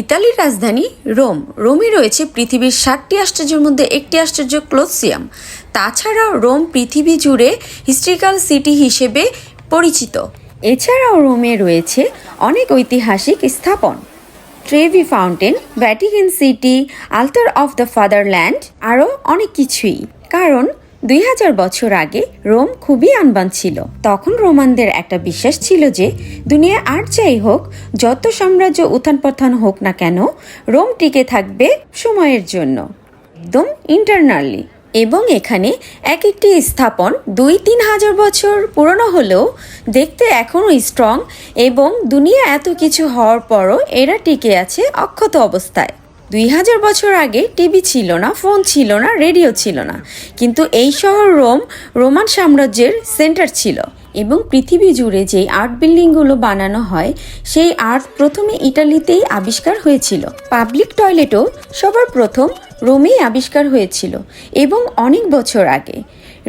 ইতালির রাজধানী রোম। রোমে রয়েছে পৃথিবীর 7টি আশ্চর্যের মধ্যে একটি আশ্চর্য কলোসিয়াম। তাছাড়াও রোম পৃথিবী জুড়ে হিস্ট্রিক্যাল সিটি হিসেবে পরিচিত। এছাড়াও রোমে রয়েছে অনেক ঐতিহাসিক স্থাপন, Trevi Fountain, Vatican City, Altar of the Fatherland, আরও অনেক কিছুই। কারণ 2000 বছর আগে রোম খুবই আনবান ছিল। তখন রোমানদের একটা বিশ্বাস ছিল যে দুনিয়া আর যাই হোক, যত সাম্রাজ্য উত্থান পতন হোক না কেন, রোম টিকে থাকবে সময়ের জন্য, একদম ইন্টারনালি। এবং এখানে এক একটি স্থাপন 2-3 হাজার বছর পুরনো হলেও দেখতে এখনও স্ট্রং, এবং দুনিয়া এত কিছু হওয়ার পরও এরা টিকে আছে অক্ষত অবস্থায়। 2000 বছর আগে টিভি ছিল না, ফোন ছিল না, রেডিও ছিল না, কিন্তু এই শহর রোম রোমান সাম্রাজ্যের সেন্টার ছিল। এবং পৃথিবী জুড়ে যেই আর্ট বিল্ডিংগুলো বানানো হয়, সেই আর্ট প্রথমে ইটালিতেই আবিষ্কার হয়েছিল। পাবলিক টয়লেটও সবার প্রথম রোমেই আবিষ্কার হয়েছিল। এবং অনেক বছর আগে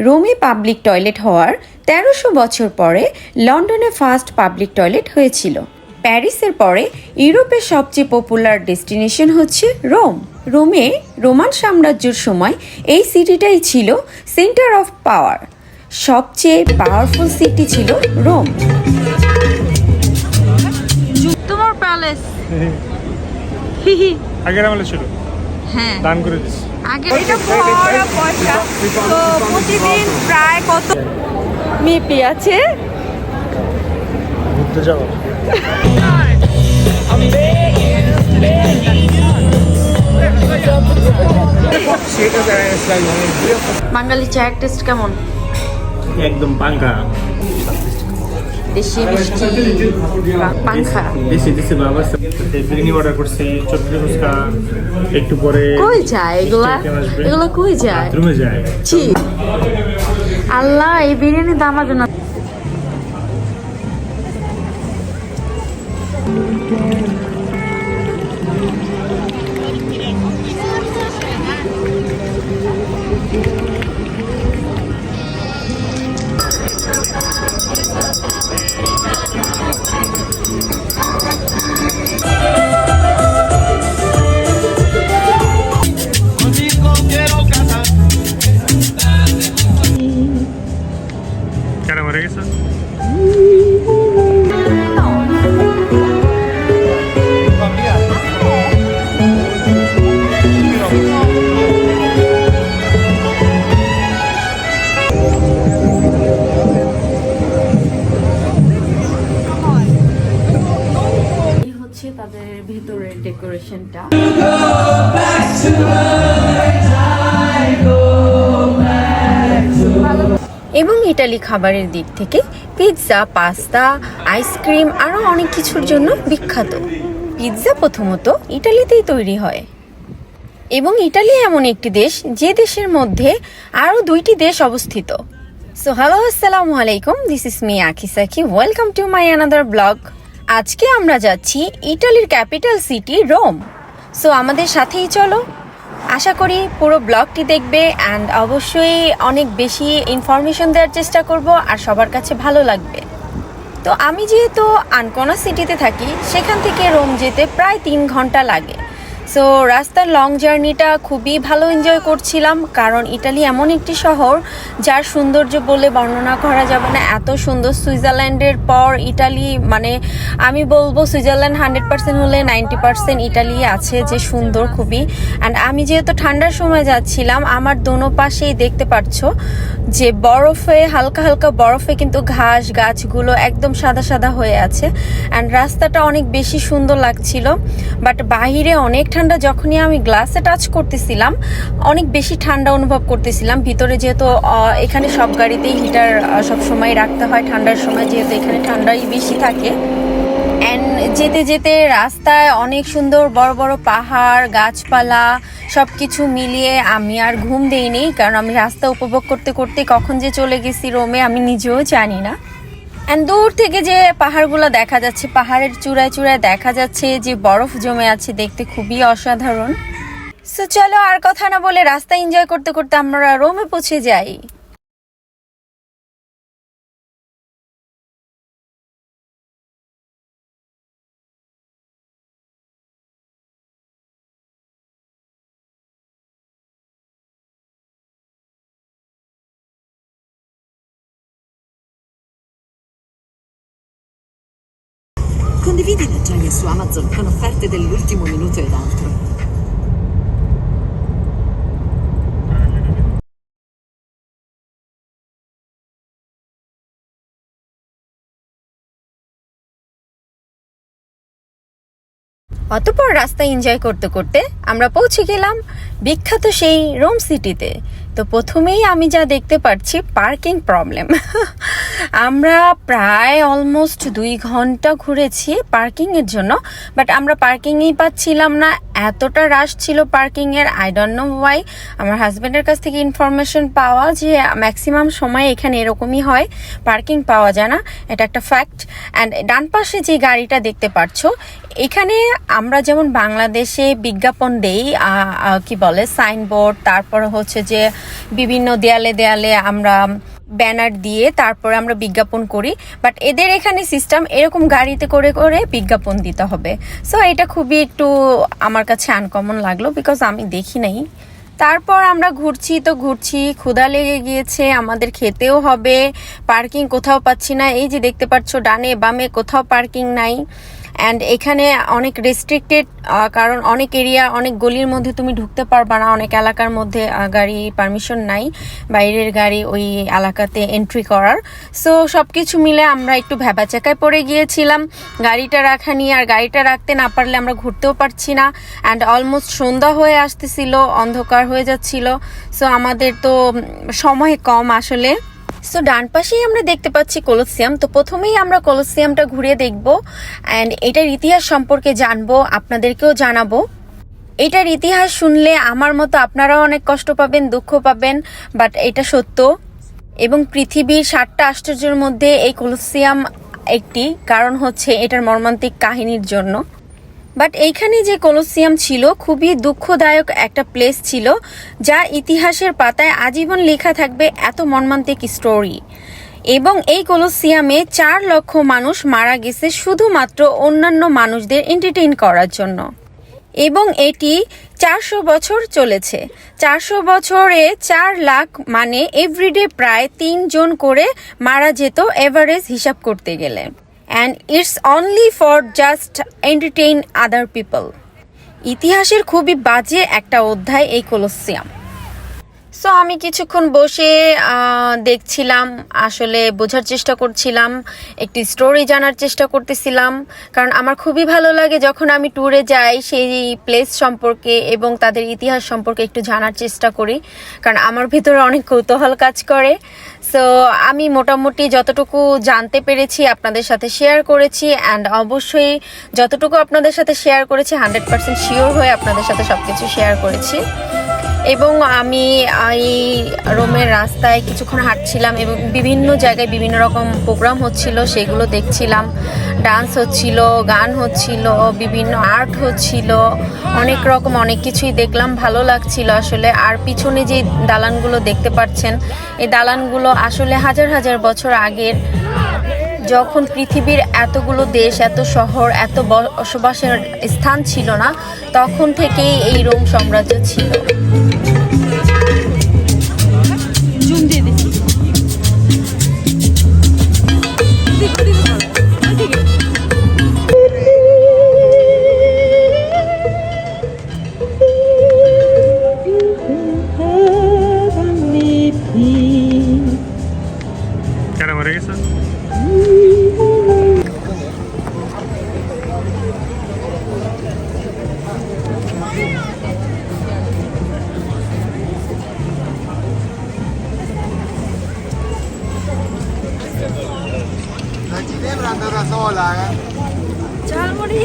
রোমে পাবলিক টয়লেট হওয়ার 1300 বছর পরে লন্ডনে ফার্স্ট পাবলিক টয়লেট হয়েছিল। প্যারিসের পরে ইউরোপের সবচেয়ে পপুলার ডেস্টিনেশন হচ্ছে রোম। রোমে রোমান সাম্রাজ্যের সময় এই সিটিটাই ছিল সেন্টার অফ পাওয়ার। সবচেয়ে পাওয়ারফুল সিটি ছিল রোম। তোমার প্যালেস আগের আমলে ছিল, হ্যাঁ দান করে দিস। আগে এটা বড় পয়সা তো প্রতিদিন প্রায় কত মেপি আছে। ঘুরতে যাবো। বাঙালি চায়ের টেস্ট কেমন? একদম পাঙ্কা, দেশি মিষ্টি পাংখা। দেশি বাবা বিরিয়ানি অর্ডার করছি, চটপটি ফুচকা, একটু পরে কই যায় এগুলা? এগুলা কই যায়? বাথরুমে যায়। ছি আল্লাহ, এই বিরিয়ানি দাম আগে না। কেন মরে গেছে? তাদের ভেতরের ডেকোরেশনটা। এবং ইটালি খাবারের দিক থেকে পিৎজা, পাস্তা, আইসক্রিম আরও অনেক কিছুর জন্য বিখ্যাত। পিৎজা প্রথমত ইটালিতেই তৈরি হয়। এবং ইটালি এমন একটি দেশ যে দেশের মধ্যে আরও 2টি দেশ অবস্থিত। সো হ্যালো, আসসালামু আলাইকুম, দিস ইজ মি আকিসাকি, welcome to my another blog. আজকে আমরা যাচ্ছি ইটালির ক্যাপিটাল সিটি রোম। সো আমাদের সাথেই চলো। আশা করি পুরো ব্লগটি দেখবে অ্যান্ড অবশ্যই অনেক বেশি ইনফরমেশন দেওয়ার চেষ্টা করব আর সবার কাছে ভালো লাগবে। তো আমি যেহেতু আনকোনা সিটিতে থাকি, সেখান থেকে রোম যেতে প্রায় 3 ঘন্টা লাগে। সো রাস্তার লং জার্নিটা খুবই ভালো এনজয় করছিলাম, কারণ ইটালি এমন একটি শহর যার সৌন্দর্য বলে বর্ণনা করা যাবে না। এত সুন্দর, সুইজারল্যান্ডের পর ইটালি, মানে আমি বলবো সুইজারল্যান্ড 100% হলে 90% ইটালি আছে যে সুন্দর খুবই। অ্যান্ড আমি যেহেতু ঠান্ডার সময় যাচ্ছিলাম, আমার দোনো পাশেই দেখতে পাচ্ছ যে বরফে, হালকা হালকা বরফে কিন্তু ঘাস গাছগুলো একদম সাদা সাদা হয়ে আছে। অ্যান্ড রাস্তাটা অনেক বেশি সুন্দর লাগছিল। বাট বাহিরে অনেক ঠান্ডা, যখনই আমি গ্লাসে টাচ করতেছিলাম অনেক বেশি ঠান্ডা অনুভব করতেছিলাম। ভিতরে যেহেতু এখানে সব গাড়িতেই হিটার সব সময় রাখতে হয় ঠান্ডার সময়, যেহেতু এখানে ঠান্ডাই বেশি থাকে। অ্যান্ড যেতে যেতে রাস্তায় অনেক সুন্দর বড় বড় পাহাড়, গাছপালা সব কিছু মিলিয়ে আমি আর ঘুম দেইনি, কারণ আমি রাস্তা উপভোগ করতে করতে কখন যে চলে গেছি রোমে আমি নিজেও জানি না। অ্যান্ড দূর থেকে যে পাহাড়গুলো দেখা যাচ্ছে, পাহাড়ের চূড়ায় চূড়ায় দেখা যাচ্ছে যে বরফ জমে আছে, দেখতে খুবই অসাধারণ। সো চলো আর কথা না বলে রাস্তা এনজয় করতে করতে আমরা রোমে পৌঁছে যাই। Condividi le gioie su Amazon con offerte dell'ultimo minuto ed altro. অতঃপর রাস্তা এনজয় করতে করতে আমরা পৌঁছে গেলাম বিখ্যাত সেই রোম সিটিতে। তো প্রথমেই আমি যা দেখতে পাচ্ছি পার্কিং প্রবলেম। আমরা প্রায় অলমোস্ট 2 ঘন্টা ঘুরেছি পার্কিংয়ের জন্য, বাট আমরা পার্কিংই পাচ্ছিলাম না, এতটা রাশ ছিল পার্কিংয়ের। I don't know Y. আমার হাজব্যান্ডের কাছ থেকে ইনফরমেশন পাওয়া যে ম্যাক্সিমাম সময় এখানে এরকমই হয়, পার্কিং পাওয়া যায় না, এটা একটা ফ্যাক্ট। অ্যান্ড ডান পাশে যে গাড়িটা দেখতে পাচ্ছ, এখানে আমরা যেমন বাংলাদেশে বিজ্ঞাপন দেই, কি বলে সাইনবোর্ড, তারপর হচ্ছে যে বিভিন্ন দেয়ালে দেয়ালে আমরা ব্যানার দিয়ে তারপরে আমরা বিজ্ঞাপন করি, বাট এদের এখানে সিস্টেম এরকম গাড়িতে করে করে বিজ্ঞাপন দিতে হবে। সো এটা খুবই একটু আমার কাছে আনকমন লাগলো, বিকজ আমি দেখি নাই। তারপর আমরা ঘুরছি তো ঘুরছি, ক্ষুধা লেগে গিয়েছে, আমাদের খেতেও হবে, পার্কিং কোথাও পাচ্ছি না। এই যে দেখতে পাচ্ছ ডানে বামে কোথাও পার্কিং নাই। অ্যান্ড এখানে অনেক রেস্ট্রিক্টেড, কারণ অনেক এরিয়া, অনেক গলির মধ্যে তুমি ঢুকতে পারবা না, অনেক এলাকার মধ্যে গাড়ি পারমিশন নাই বাইরের গাড়ি ওই এলাকাতে এন্ট্রি করার। সো সব কিছু মিলে আমরা একটু ভ্যাবাচাকায় পড়ে গিয়েছিলাম গাড়িটা রাখা নিয়ে। আর গাড়িটা রাখতে না পারলে আমরা ঘুরতেও পারছি না। অ্যান্ড অলমোস্ট সন্ধ্যা হয়ে আসতেছিল, অন্ধকার হয়ে যাচ্ছিল। সো আমাদের তো সময় কম আসলে। সো ডান পাশেই আমরা দেখতে পাচ্ছি কলোসিয়াম। তো প্রথমেই আমরা কলোসিয়ামটা ঘুরে দেখব অ্যান্ড এটার ইতিহাস সম্পর্কে জানবো, আপনাদেরকেও জানাবো। এটার ইতিহাস শুনলে আমার মতো আপনারাও অনেক কষ্ট পাবেন, দুঃখ পাবেন, বাট এটা সত্য। এবং পৃথিবীর 7টা আশ্চর্যের মধ্যে এই কলোসিয়াম একটি, কারণ হচ্ছে এটার মর্মান্তিক কাহিনীর জন্য। বাট এইখানে যে কলোসিয়াম ছিল খুবই দুঃখদায়ক একটা প্লেস ছিল, যা ইতিহাসের পাতায় আজীবন লেখা থাকবে, এত মর্মান্তিক স্টোরি। এবং এই কলোসিয়ামে 4 লক্ষ মানুষ মারা গেছে শুধুমাত্র অন্যান্য মানুষদের এন্টারটেইন করার জন্য। এবং এটি 400 বছর চলেছে। 400 বছরে 4 লাখ, মানে এভরিডে প্রায় 3 জন করে মারা যেত এভারেজ হিসাব করতে গেলে। And it's only for just entertain other people. ইতিহাসের খুবই বাজে একটা অধ্যায় এই কলোসিয়াম। সো আমি কিছুক্ষণ বসে দেখছিলাম, আসলে বোঝার চেষ্টা করছিলাম, একটি স্টোরি জানার চেষ্টা করতেছিলাম, কারণ আমার খুবই ভালো লাগে যখন আমি ট্যুরে যাই সেই প্লেস সম্পর্কে এবং তাদের ইতিহাস সম্পর্কে একটু জানার চেষ্টা করি, কারণ আমার ভিতরে অনেক কৌতূহল কাজ করে। সো আমি মোটামুটি যতটুকু জানতে পেরেছি আপনাদের সাথে শেয়ার করেছি, অ্যান্ড অবশ্যই যতটুকু আপনাদের সাথে শেয়ার করেছি 100% শিওর হয়ে আপনাদের সাথে সব কিছু শেয়ার করেছি। এবং আমি এই রোমের রাস্তায় কিছুক্ষণ হাঁটছিলাম এবং বিভিন্ন জায়গায় বিভিন্ন রকম প্রোগ্রাম হচ্ছিল, সেগুলো দেখছিলাম। ডান্স হচ্ছিল, গান হচ্ছিল, বিভিন্ন আর্ট হচ্ছিল, অনেক রকম অনেক কিছুই দেখলাম, ভালো লাগছিল আসলে। আর পিছনে যে দালানগুলো দেখতে পাচ্ছেন, এই দালানগুলো আসলে হাজার হাজার বছর আগের, যখন পৃথিবীর এতগুলো দেশ, এত শহর, এত বসবাসের স্থান ছিল না, তখন থেকেই এই রোম সাম্রাজ্য ছিল। কেন মরে গেছে? Ci sembra andare da sola, Ciao amore.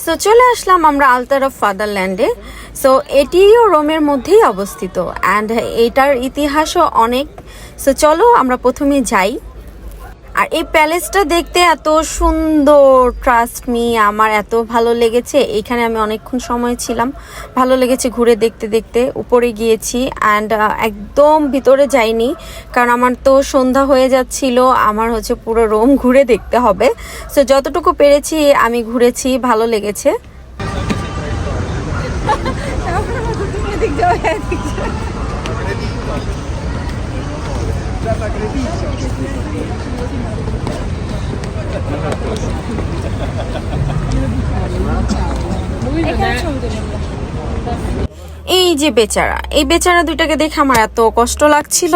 So চলে আসলাম আমরা আলতার অফ ফাদারল্যান্ডে। সো এটিও রোমের মধ্যেই অবস্থিত অ্যান্ড এটার ইতিহাসও অনেক। সো চলো আমরা প্রথমে যাই। আর এই প্যালেসটা দেখতে এত সুন্দর, ট্রাস্ট মি, আমার এত ভালো লেগেছে। এখানে আমি অনেকক্ষণ সময় ছিলাম, ভালো লেগেছে ঘুরে দেখতে দেখতে। উপরে গিয়েছি অ্যান্ড একদম ভিতরে যাইনি, কারণ আমার তো সন্ধ্যা হয়ে যাচ্ছিল, আমার হচ্ছে পুরো রোম ঘুরে দেখতে হবে। সো যতটুকু পেরেছি আমি ঘুরেছি, ভালো লেগেছে। এই যে বেচারা, এই বেচারা দুইটাকে দেখে আমার এত কষ্ট লাগছিল।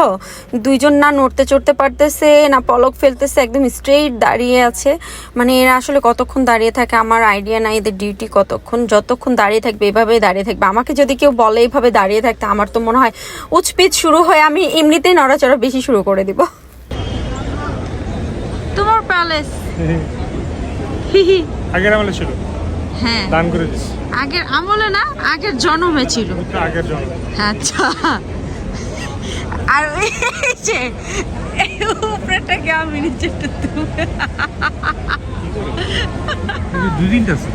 দুইজন না নড়তে চড়তে পারতেছে, না পলক ফেলতেছে, একদম স্ট্রেইট দাঁড়িয়ে আছে। মানে এরা আসলে কতক্ষণ দাঁড়িয়ে থাকে আমার আইডিয়া নাই, এদের ডিউটি কতক্ষণ। যতক্ষণ দাঁড়িয়ে থাকবে এভাবেই দাঁড়িয়ে থাকবে। আমাকে যদি কেউ বলে এইভাবে দাঁড়িয়ে থাকতে, আমার তো মনে হয় উচ্চপিচ শুরু হয়ে আমি এমনিতেই নড়াচড়া বেশি শুরু করে দিব। তোমার প্যালেস আগের আমলে ছিল, হ্যাঁ দান করে দিস। আগের আমলে না, আগের জন্মে ছিল। আগের জন্য আচ্ছা, আর ওই যে উপরেটা কেমন নিচেটা দুদিন আছে।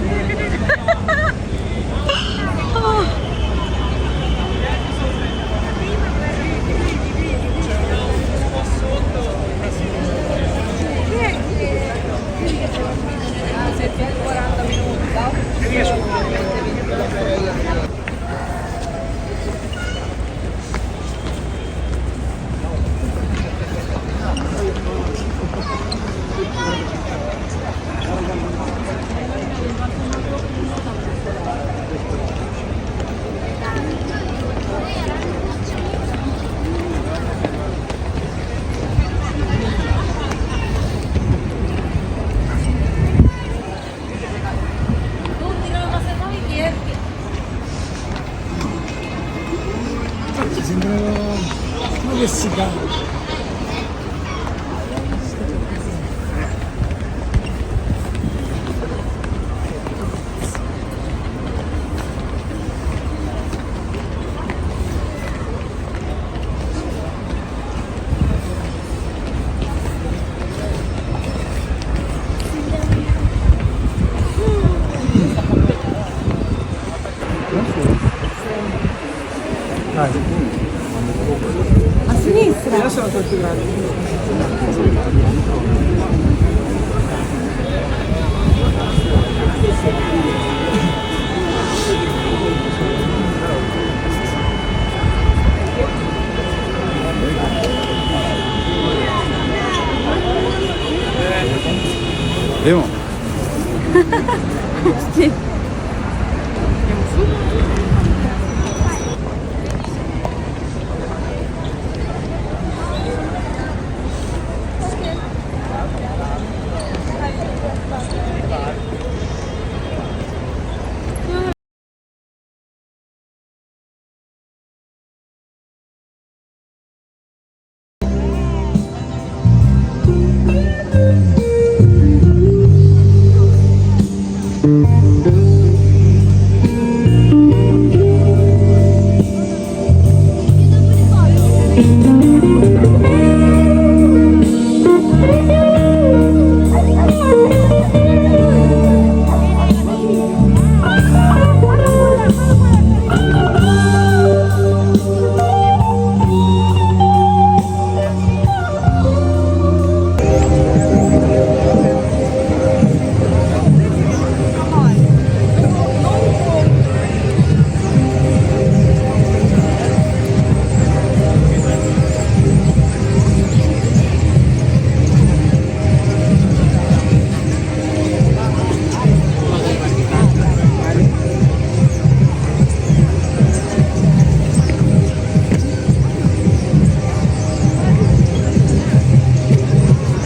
Vemo.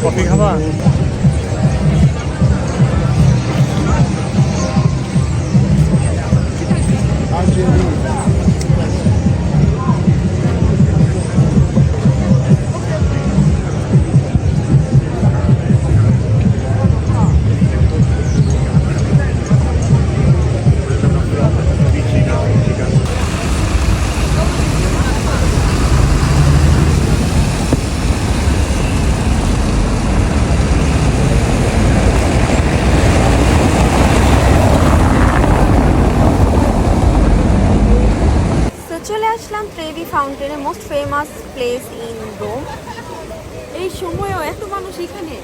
কফি খাবা? এই সময়ও এত মানুষ এখানে।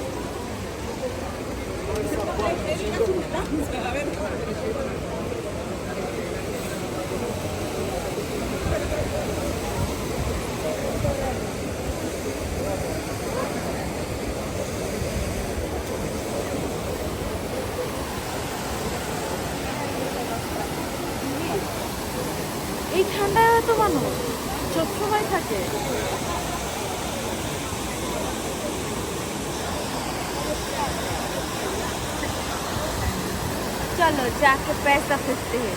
এই ঠান্ডায় এত মানুষ সবসময় থাকে। चलो जाके पैसा फेंकते हैं।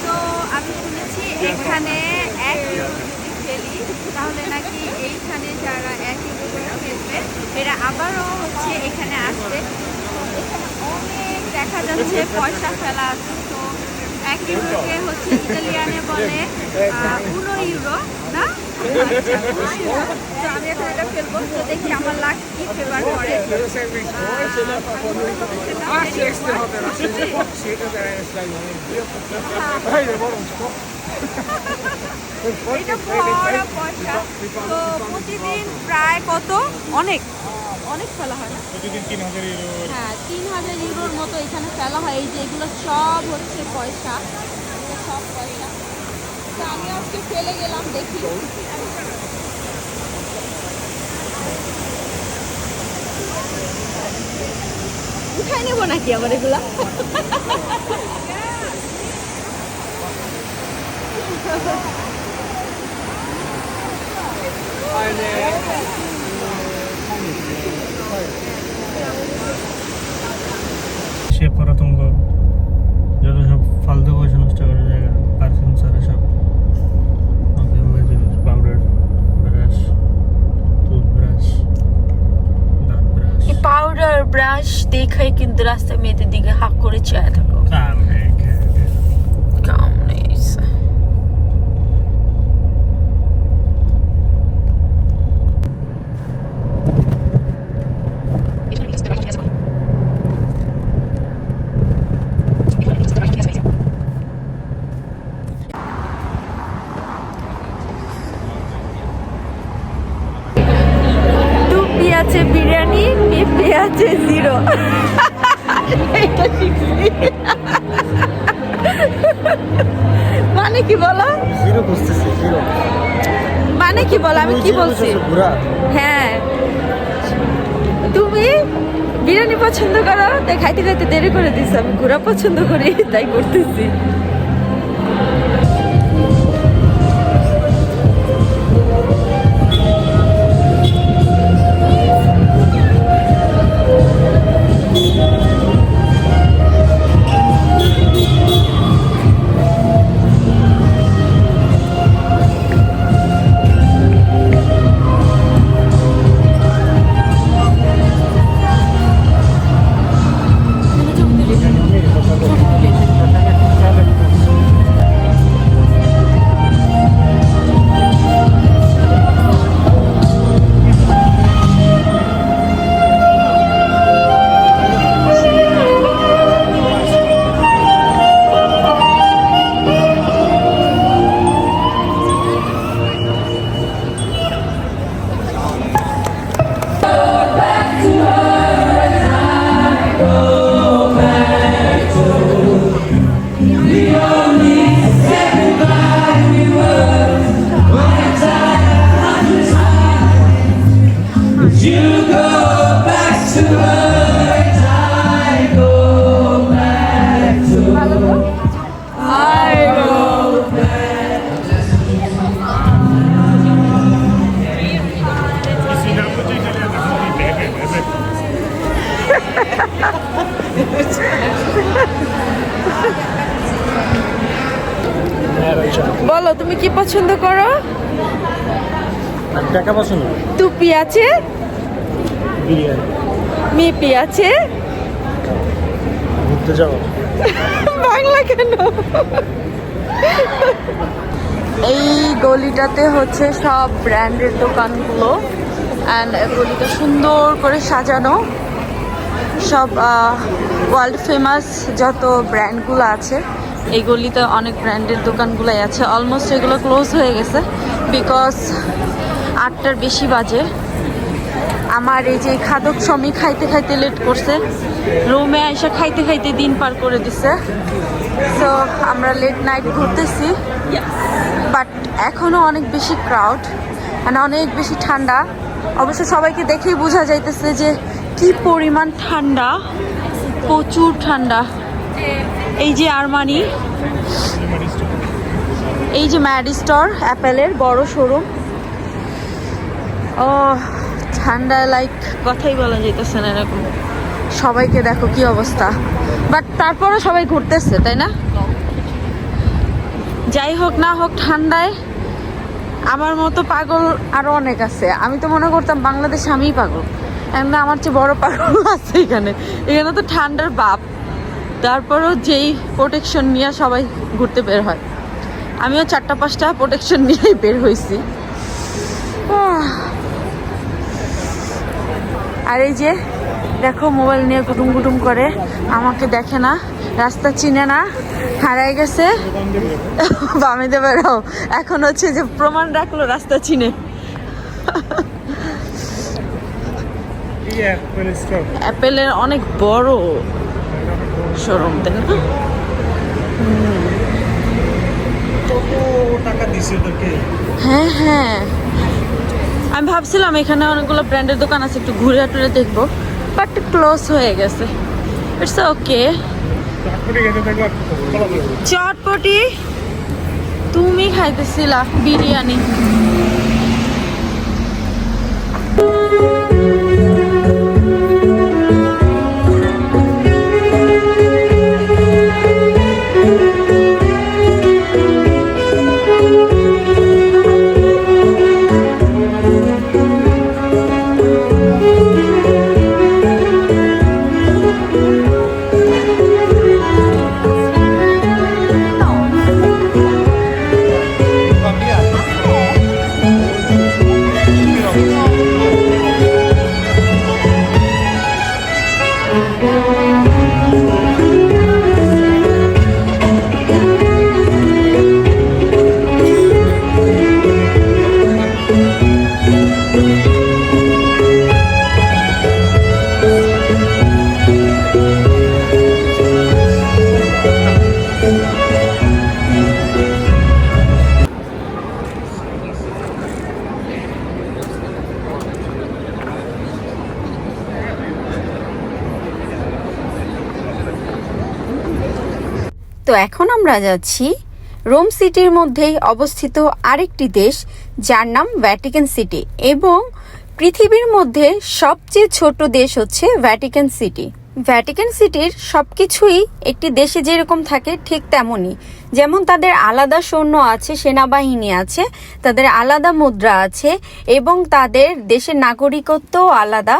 তো আমি শুনেছি এখানে 1 ইউরো যদি খেলি তাহলে নাকি এইখানে যারা 1 ইউরো করে খেলবে এরা আবারও হচ্ছে এখানে আসবে। এখানে অনেক দেখা যাচ্ছে পয়সা ফেলা আছে। তো 1 ইউরোকে হচ্ছে ইতালিয়ানে বলে 1 ইউরো না? আচ্ছা, 1 ইউরো। তো আমি এখন এটা ফেলবো, তো দেখি আমার লাক কি ফেভার করে। এটা বড় পয়সা। তো প্রতিদিন প্রায় কত অনেক অনেক ফেলা হয় না? প্রতিদিন 3000 ইউরো। হ্যাঁ, 3000 ইউরোর মতো এখানে ফেলা হয়। এই যে এগুলো সব হচ্ছে পয়সা, এগুলো সব পয়সা। তো আমি আজকে ফেলে গেলাম, দেখি। উঠাই নেব নাকি আবার এগুলা? সে পরাতঙ্গ যত সব ফালতু পয়সা নষ্ট করা জায়গা, পারফিউম ছাড়া সব জিনিস, পাউডার, ব্রাশ, টুথব্রাশ, দাঁত ব্রাশ, পাউডার ব্রাশ দেখাই কিন্তু রাস্তায় মেয়েদের দিকে হাক করে চেয়ে থাকো। কাম নেই। কাম নেই। টুপি আছে বিরিয়ানি, পেঁপে আছে 0। মানে কি বলো? জিরো বুঝতেছি, জিরো মানে কি বলো? আমি কি বলছি? পুরা হ্যাঁ, তুমি বিরিয়ানি পছন্দ করো তাই খাইতে খাইতে দেরি করে দিছো। আমি ঘোরা পছন্দ করি তাই করতেছি। বলো তুমি কি পছন্দ করো? টাকা পছন্দ, টুপি আছে, বিরিয়ানি, মিপি আছে, ঘুরতে যাবো। বাংলা কেন? এই গলিটাতে হচ্ছে সব ব্র্যান্ডের দোকানগুলো, অ্যান্ড গলিটা সুন্দর করে সাজানো। সব ওয়ার্ল্ড ফেমাস যত ব্র্যান্ডগুলো আছে এই গলিতে অনেক ব্র্যান্ডের দোকানগুলোই আছে। অলমোস্ট এগুলো ক্লোজ হয়ে গেছে বিকজ 8টার বেশি বাজে। আমার এই যে খাদক সমী খাইতে খাইতে লেট করছে, রুমে এসে খাইতে খাইতে দিন পার করে দিছে। সো আমরা লেট নাইট ঘুরতেছি, বাট এখনও অনেক বেশি ক্রাউড, মানে অনেক বেশি ঠান্ডা। অবশ্য সবাইকে দেখেই বোঝা যাইতেছে যে কি পরিমাণ ঠান্ডা, প্রচুর ঠান্ডা। এই যে আরমানি, এই যে ম্যাড স্টোর, অ্যাপেলের বড় শোরুম। ও ঠান্ডা লাইক কথাই বলা যাইতেছে না এরকম। সবাইকে দেখো কি অবস্থা, বাট তারপরও সবাই ঘুরতেছে, তাই না? যাই হোক না হোক, ঠান্ডায় আমার মতো পাগল আরো অনেক আছে। আমি তো মনে করতাম বাংলাদেশে আমিই পাগল, এমনি আমার চেয়ে বড় পাগল আছে এখানে। এখানে তো ঠান্ডার বাপ, তারপরও যেই প্রোটেকশন নিয়ে সবাই ঘুরতে বের হয়, আমিও 4টা-5টা প্রোটেকশন নিয়েই বের হয়েছি। আর এই যে দেখো মোবাইল নিয়ে গুটুম গুটুম করে, আমাকে দেখে না, রাস্তা চিনে না, হারাই গেছে। বামে দেবে রাও, এখন হচ্ছে যে প্রমাণ রাখলো রাস্তা চিনে। অ্যাপেলের অনেক বড় শোরুম, তাই না? টাকা দিছে তোকে। হ্যাঁ হ্যাঁ, আমি ভাবছিলাম এখানে অনেকগুলো ব্র্যান্ডের দোকান আছে, একটু ঘুরে টুরে দেখবো, বাট ক্লোজ হয়ে গেছে। It's okay. চটপটি তুমি খাইতেছিলা, বিরিয়ানি। তো এখন আমরা যাচ্ছি রোম সিটির মধ্যেই অবস্থিত আরেকটি দেশ, যার নাম ভ্যাটিকান সিটি, এবং পৃথিবীর মধ্যে সবচেয়ে ছোট দেশ হচ্ছে ভ্যাটিকান সিটি। ভ্যাটিকান সিটির সবকিছুই একটি দেশে যেরকম থাকে ঠিক তেমনই, যেমন তাদের আলাদা সৈন্য আছে, সেনাবাহিনী আছে, তাদের আলাদা মুদ্রা আছে, এবং তাদের দেশের নাগরিকত্বও আলাদা।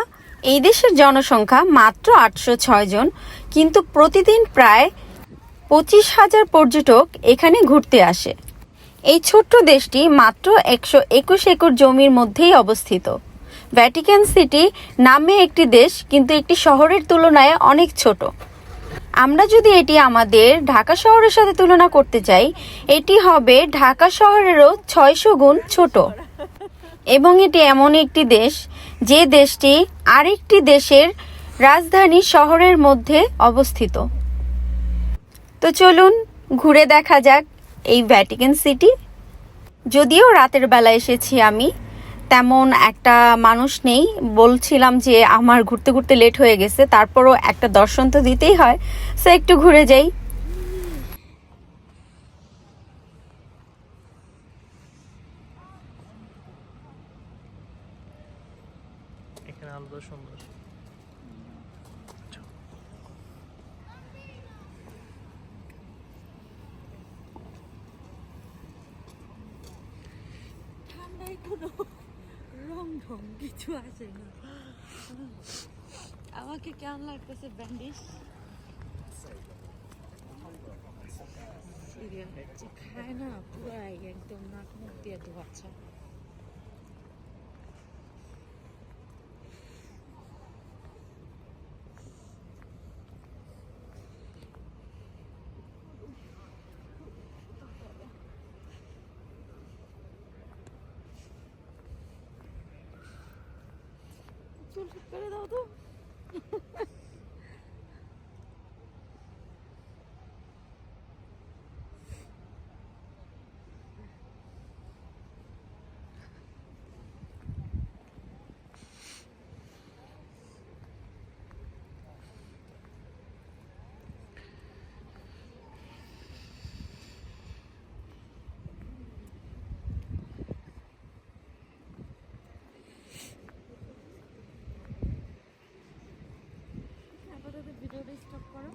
এই দেশের জনসংখ্যা মাত্র 806 জন, কিন্তু প্রতিদিন প্রায় 25,000 পর্যটক এখানে ঘুরতে আসে। এই ছোট্ট দেশটি মাত্র 121 একর জমির মধ্যেই অবস্থিত। ভ্যাটিকান সিটি নামে একটি দেশ, কিন্তু একটি শহরের তুলনায় অনেক ছোট। আমরা যদি এটি আমাদের ঢাকা শহরের সাথে তুলনা করতে চাই, এটি হবে ঢাকা শহরেরও 600 গুণ ছোট। এবং এটি এমন একটি দেশ যে দেশটি আরেকটি দেশের রাজধানী শহরের মধ্যে অবস্থিত। তো চলুন ঘুরে দেখা যাক এই ভ্যাটিকান সিটি। যদিও রাতের বেলা এসেছি আমি, তেমন একটা মানুষ নেই। বলছিলাম যে আমার ঘুরতে ঘুরতে লেট হয়ে গেছে, তারপরও একটা দর্শন তো দিতেই হয়, সো একটু ঘুরে যাই। এখানে আলোটা সুন্দর। ঠান্ডায় কোনো রং ঢং কিছু আসে না। আমাকে কেমন লাগতেছে ব্যান্ডিশ? সিরিয়াল খায় না পুরাই একদম নাক মুখ দিয়ে ধোয়াচ্ছে। চুল ঠিক করে দাও তো। আপাতত ভিডিওটা স্টপ করো।